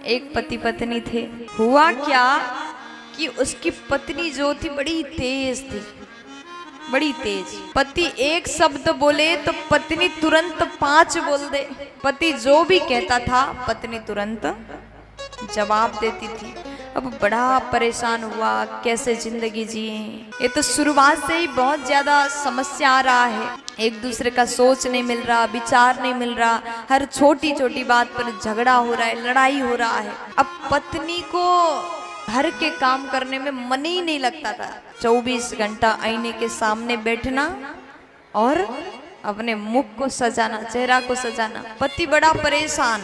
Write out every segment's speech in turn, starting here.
एक पति पत्नी थे। हुआ क्या कि उसकी पत्नी जो थी बड़ी तेज थी, बड़ी तेज। पति एक शब्द बोले तो पत्नी तुरंत 5 बोल दे। पति जो भी कहता था पत्नी तुरंत जवाब देती थी। अब बड़ा परेशान हुआ, कैसे जिंदगी जिए। ये तो शुरुआत से ही बहुत ज्यादा समस्या आ रहा है, एक दूसरे का सोच नहीं मिल रहा, विचार नहीं मिल रहा, हर छोटी छोटी बात पर झगड़ा हो रहा है, लड़ाई हो रहा है। अब पत्नी को घर के काम करने में मन ही नहीं लगता था। 24 घंटा आईने के सामने बैठना और अपने मुख को सजाना, चेहरा को सजाना। पति बड़ा परेशान,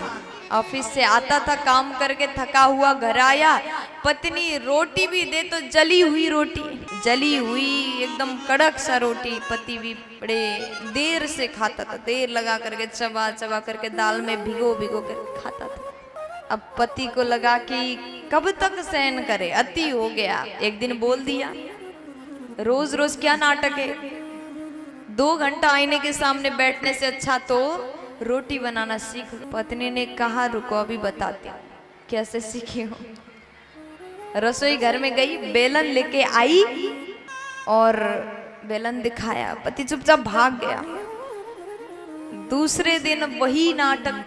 ऑफिस से आता था काम करके थका हुआ, घर आया, पत्नी रोटी भी दे तो जली हुई रोटी, जली हुई एकदम कड़क सा रोटी। पति भी बड़े देर से खाता था, देर लगा करके चबा चबा करके दाल में भिगो भिगो कर खाता था। अब पति को लगा कि कब तक सहन करे, अति हो गया। एक दिन बोल दिया, रोज रोज क्या नाटक है, 2 घंटा आईने के सामने बैठने से अच्छा तो रोटी बनाना सीख लो। पत्नी ने कहा रुको अभी बताती हूँ कैसे सीखी हूँ। रसोई घर में गई, बेलन लेके आई और बेलन दिखाया, पति चुपचाप भाग गया। दूसरे दिन वही नाटक,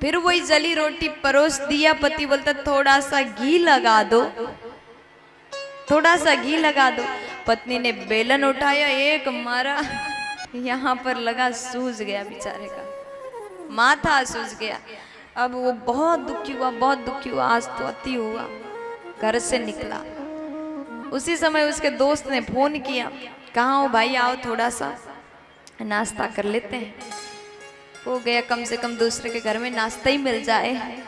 फिर वही जली रोटी परोस दिया। पति बोलता थोड़ा सा घी लगा दो, थोड़ा सा घी लगा दो। पत्नी ने बेलन उठाया, एक मारा, यहाँ पर लगा, सूज गया बेचारे का माथा, सूज गया। अब वो बहुत दुखी हुआ, बहुत दुखी हुआ, आज तो अति हुआ। घर से निकला, उसी समय उसके दोस्त ने फोन किया, कहाँ हो भाई, आओ थोड़ा सा नाश्ता कर लेते हैं। हो गया, कम से कम दूसरे के घर में नाश्ता ही मिल जाए।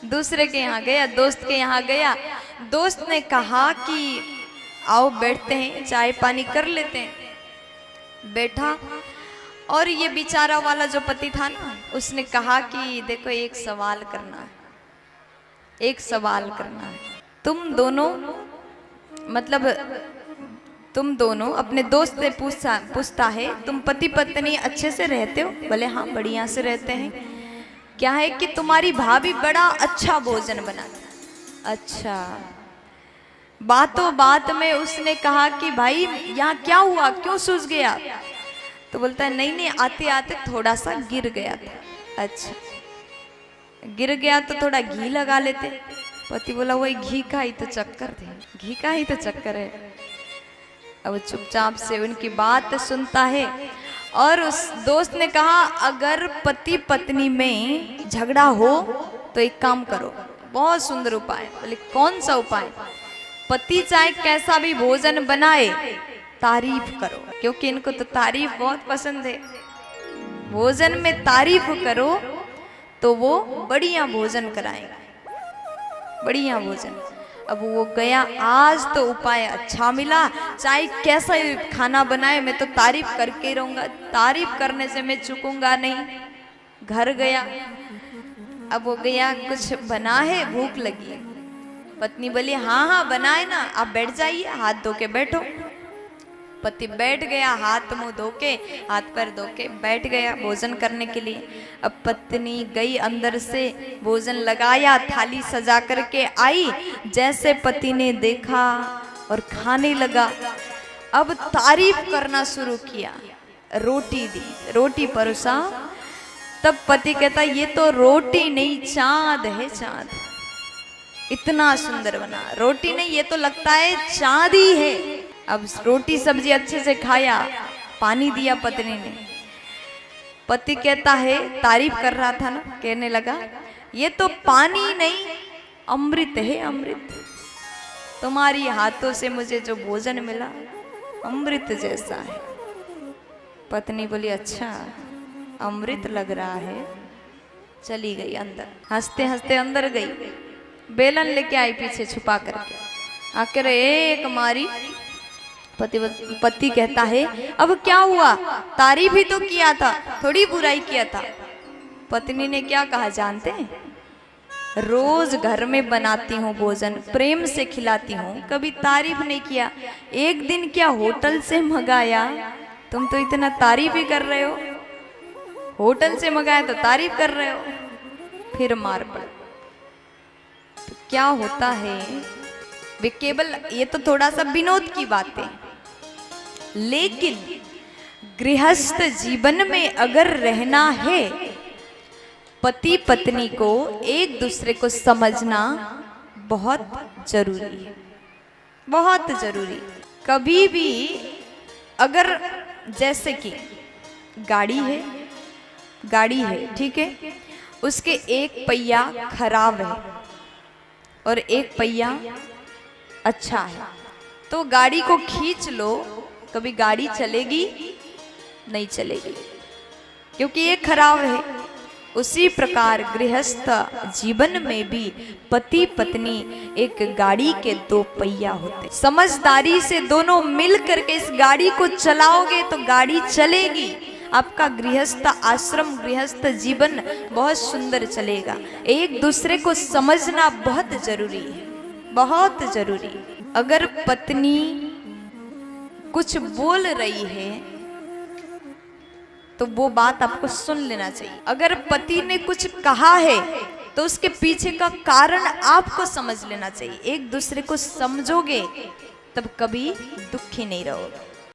दूसरे के यहाँ गया, दोस्त के यहाँ गया। दोस्त ने कहा कि आओ बैठते हैं, चाय पानी कर लेते हैं। बैठा और ये बेचारा वाला जो पति था ना, उसने कहा कि देखो एक सवाल करना है, एक सवाल करना है। तुम दोनों, मतलब तुम दोनों, अपने दोस्त से पूछता है तुम पति पत्नी अच्छे से रहते हो? बोले हाँ बढ़िया से रहते हैं। क्या है कि तुम्हारी भाभी बड़ा अच्छा भोजन बनाती। अच्छा। बातों बात में उसने कहा कि भाई यहाँ क्या हुआ, क्यों सूझ गया? तो बोलता है नहीं नहीं, आते आते थोड़ा सा गिर गया था। अच्छा, गिर गया तो थोड़ा घी लगा लेते। पति बोला वही घी का ही तो चक्कर थे, घी का ही तो चक्कर है। अब चुपचाप से उनकी बात सुनता है और उस दोस्त ने कहा अगर पति पत्नी में झगड़ा हो तो एक काम करो, बहुत सुंदर उपाय। बोले कौन सा उपाय? पति चाहे कैसा भी भोजन बनाए तारीफ करो, क्योंकि इनको तो तारीफ बहुत पसंद है। भोजन में तारीफ करो तो वो बढ़िया भोजन कराएगा, बढ़िया भोजन। अब वो गया, आज तो उपाय अच्छा मिला, चाहे कैसा खाना बनाए मैं तो तारीफ करके रहूंगा, तारीफ करने से मैं चूकूंगा नहीं। घर गया, अब वो गया, कुछ बना है, भूख लगी है। पत्नी बोली हाँ हाँ बनाए ना, आप बैठ जाइए, हाथ धो के बैठो। पति बैठ गया, हाथ मुंह धो के, हाथ पैर धो के बैठ गया भोजन करने के लिए। अब पत्नी गई अंदर से, भोजन लगाया, थाली सजा करके आई। जैसे पति ने देखा और खाने लगा, अब तारीफ करना शुरू किया। रोटी दी, रोटी परोसा। तब पति कहता ये तो रोटी नहीं चांद है, चांद, इतना सुंदर बना। रोटी नहीं, ये तो लगता है चांद ही है। अब रोटी सब्जी अच्छे से खाया, पानी दिया पत्नी ने। पति कहता है, तारीफ कर रहा था ना, कहने लगा ये तो पानी नहीं अमृत है, अमृत। तुम्हारी हाथों से मुझे जो भोजन मिला अमृत जैसा है। पत्नी बोली अच्छा अमृत लग रहा है। चली गई अंदर, हंसते हंसते अंदर गई, बेलन लेके आई पीछे छुपा करके, आकर एक मारी। पति कहता है अब क्या हुआ, तारीफ ही तो किया था, थोड़ी बुराई किया था। पत्नी ने क्या कहा जानते हैं? रोज घर में बनाती हूँ भोजन, प्रेम से खिलाती हूँ, कभी तारीफ नहीं किया। एक दिन क्या होटल से मंगाया, तुम तो इतना तारीफ ही कर रहे हो। होटल से मंगाया तो तारीफ कर रहे हो। फिर मार पड़। तो क्या होता है, वे केवल, ये तो थोड़ा सा विनोद की बातें, लेकिन गृहस्थ जीवन में अगर रहना है, पति पत्नी को एक दूसरे को समझना बहुत जरूरी है, बहुत जरूरी। कभी भी अगर, जैसे कि गाड़ी है, ठीक है, उसके एक पहिया खराब है और एक पहिया अच्छा है, तो गाड़ी को खींच लो, कभी गाड़ी चलेगी नहीं चलेगी, क्योंकि ये खराब है। उसी प्रकार गृहस्थ जीवन में भी पति पत्नी एक गाड़ी के दो पहिया होते। समझदारी से दोनों मिल करके इस गाड़ी को चलाओगे तो गाड़ी चलेगी, आपका गृहस्थ आश्रम, गृहस्थ जीवन बहुत सुंदर चलेगा। एक दूसरे को समझना बहुत जरूरी है, बहुत जरूरी। अगर पत्नी कुछ बोल रही है तो वो बात आपको सुन लेना चाहिए। अगर पति ने कुछ कहा है तो उसके पीछे का कारण आपको समझ लेना चाहिए। एक दूसरे को समझोगे तब कभी दुखी नहीं रहोगे।